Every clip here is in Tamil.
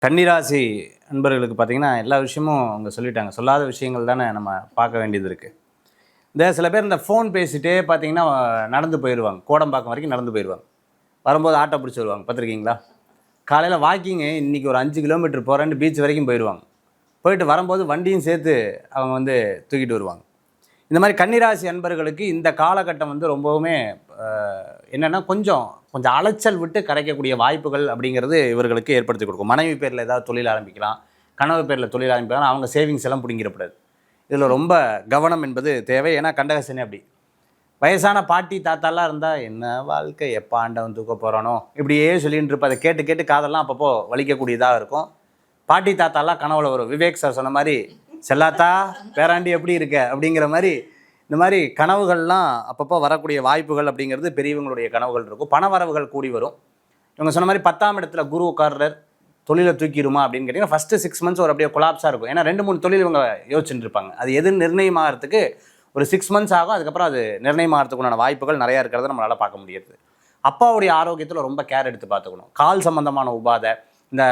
கன்னிராசி நண்பர்களுக்கு பார்த்திங்கன்னா எல்லா விஷயமும் அவங்க சொல்லிட்டாங்க. சொல்லாத விஷயங்கள் தானே நம்ம பார்க்க வேண்டியது இருக்குது. இந்த சில பேர் இந்த ஃபோன் பேசிகிட்டே பார்த்திங்கன்னா நடந்து போயிடுவாங்க. கோடம்பாக்கம் வரைக்கும் நடந்து போயிடுவாங்க. வரும்போது ஆட்டோ பிடிச்சி வருவாங்க, பார்த்துருக்கீங்களா? காலையில் வாக்கிங்கு இன்றைக்கி ஒரு 5 கிலோமீட்டர் போகிறேன்னு பீச் வரைக்கும் போயிடுவாங்க. போயிட்டு வரும்போது வண்டியும் சேர்த்து அவங்க தூக்கிட்டு வருவாங்க. இந்த மாதிரி கன்னிராசி அன்பர்களுக்கு இந்த காலகட்டம் ரொம்பவுமே என்னென்னா கொஞ்சம் அலைச்சல் விட்டு கிடைக்கக்கூடிய வாய்ப்புகள் அப்படிங்கிறது இவர்களுக்கு ஏற்படுத்தி கொடுக்கும். மனைவி பேரில் ஏதாவது தொழில் ஆரம்பிக்கலாம், கணவர் பேரில் தொழில் ஆரம்பிக்கலாம், அவங்க சேவிங்ஸ் எல்லாம் பிடிங்கிடக்கூடாது. இதில் ரொம்ப கவனம் என்பது தேவை. ஏன்னா கண்டகசனி அப்படி வயசான பாட்டி தாத்தாலாம் இருந்தால் என்ன வாழ்க்கை, எப்போ ஆண்டவன் தூக்க போகிறானோ இப்படியே சொல்லிட்டு இருப்ப. அதை கேட்டு கேட்டு காதெல்லாம் அப்பப்போ வலிக்கக்கூடியதாக இருக்கும். பாட்டி தாத்தாலாம் கனவுல வரும். விவேக் சார் சொன்ன மாதிரி செல்லாத்தா பேராண்டி எப்படி இருக்க அப்படிங்கிற மாதிரி இந்த மாதிரி கனவுகள்லாம் அப்பப்போ வரக்கூடிய வாய்ப்புகள் அப்படிங்கிறது பெரியவங்களுடைய கனவுகள் இருக்கும். பண வரவுகள் கூடி வரும். இவங்க சொன்ன மாதிரி 10ஆம் இடத்துல குரு உட்கார்றார், தொழிலை தூக்கிடுமா அப்படின்னு கேட்டிங்கன்னா ஃபஸ்ட்டு 6 months ஒரு அப்படியே கொலாப்ஸாக இருக்கும். ஏன்னா 2-3 தொழில் இவங்க யோசிச்சுட்டு இருப்பாங்க. அது எது நிர்ணயமாகறதுக்கு ஒரு 6 months ஆகும். அதுக்கப்புறம் அது நிர்ணயமாகறதுக்குண்டான வாய்ப்புகள் நிறையா இருக்கிறத நம்மளால் பார்க்க முடியாது. அப்பாவுடைய ஆரோக்கியத்தில் ரொம்ப கேர் எடுத்து பார்த்துக்கணும். கால் சம்மந்தமான உபாதை, இந்த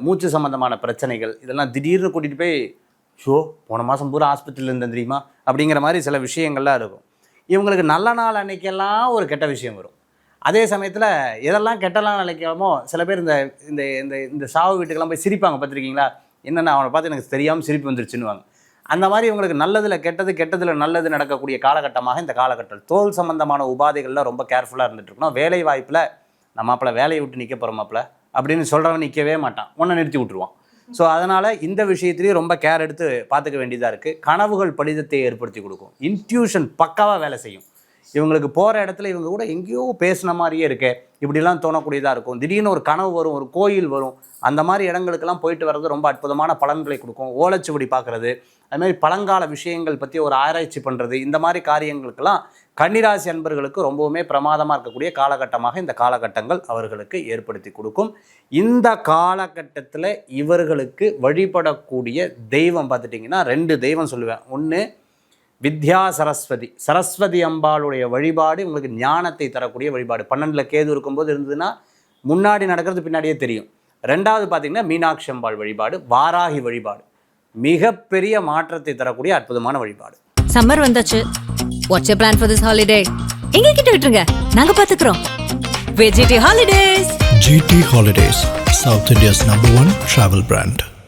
மூச்சு சம்மந்தமான பிரச்சனைகள் இதெல்லாம் திடீர்னு கூட்டிகிட்டு போய் போன மாதம் பூரா ஆஸ்பத்திரியில் இருந்தேன் தெரியுமா அப்படிங்கிற மாதிரி சில விஷயங்கள்லாம் இருக்கும். இவங்களுக்கு நல்ல நாள் அன்னைக்கெல்லாம் ஒரு கெட்ட விஷயம் வரும். அதே சமயத்தில் எதெல்லாம் கெட்டலாம் நினைக்காமோ சில பேர் இந்த இந்த இந்த இந்த சாவு வீட்டுக்கெல்லாம் போய் சிரிப்பாங்க, பார்த்துருக்கீங்களா? என்னென்ன அவனை பார்த்து எனக்கு தெரியாமல் சிரிப்பு வந்துருச்சுன்னுவாங்க. அந்த மாதிரி இவங்களுக்கு நல்லதில் கெட்டது, கெட்டதில் நல்லது நடக்கக்கூடிய காலகட்டமாக இந்த காலகட்டம். தோல் சம்மந்தமான உபாதைகள்லாம் ரொம்ப கேர்ஃபுல்லாக இருந்துட்டு இருக்கணும். வேலை வாய்ப்பில் நம்ம மாப்பிள்ள வேலையை விட்டு நிற்க போகிற மாப்பிள்ள அப்படின்னு சொல்கிறவன் நிற்கவே மாட்டான், ஒன்றை நிறுத்தி விட்டுருவான். ஸோ அதனால் இந்த விஷயத்துலேயும் ரொம்ப கேர் எடுத்து பார்த்துக்க வேண்டியதாக இருக்குது. கனவுகள் பலிதத்தை ஏற்படுத்தி கொடுக்கும். இன்ட்யூஷன் பக்காவாக வேலை செய்யும். இவங்களுக்கு போகிற இடத்துல இவங்க கூட எங்கேயோ பேசின மாதிரியே இருக்கே இப்படிலாம் தோணக்கூடியதாக இருக்கும். திடீர்னு ஒரு கனவு வரும், ஒரு கோயில் வரும். அந்த மாதிரி இடங்களுக்கெல்லாம் போயிட்டு வர்றது ரொம்ப அற்புதமான பலன்களை கொடுக்கும். ஓலைச்சுவடி பார்க்குறது, அதுமாதிரி பழங்கால விஷயங்கள் பற்றி ஒரு ஆராய்ச்சி பண்ணுறது, இந்த மாதிரி காரியங்களுக்கெல்லாம் கன்னிராசி அன்பர்களுக்கு ரொம்பவுமே பிரமாதமாக இருக்கக்கூடிய காலகட்டமாக இந்த காலகட்டங்கள் அவர்களுக்கு ஏற்படுத்தி கொடுக்கும். இந்த காலகட்டத்தில் இவர்களுக்கு வழிபடக்கூடிய தெய்வம் பார்த்துட்டிங்கன்னா 2 தெய்வம் சொல்லுவேன். ஒன்று வித்யா சரஸ்வதி. சரஸ்வதி அம்பாளுடைய வழிபாடு உங்களுக்கு ஞானத்தை தரக்கூடிய வழிபாடு. 12 கேது இருக்கும்போது இருந்ததுன்னா முன்னாடி நடக்கிறது பின்னாடியே தெரியும். 2வது பார்த்திங்கன்னா மீனாட்சி அம்பாள் வழிபாடு, வாராகி வழிபாடு மிகப்பெரிய மாற்றத்தை தரக்கூடிய அற்புதமான வழிபாடு. சம்மர் வந்தாச்சு. What's your plan for this holiday? எங்க கிட்ட விட்டுருங்க, நாங்க பாத்துக்கிறோம். GT Holidays. GT Holidays, South India's #1 travel brand.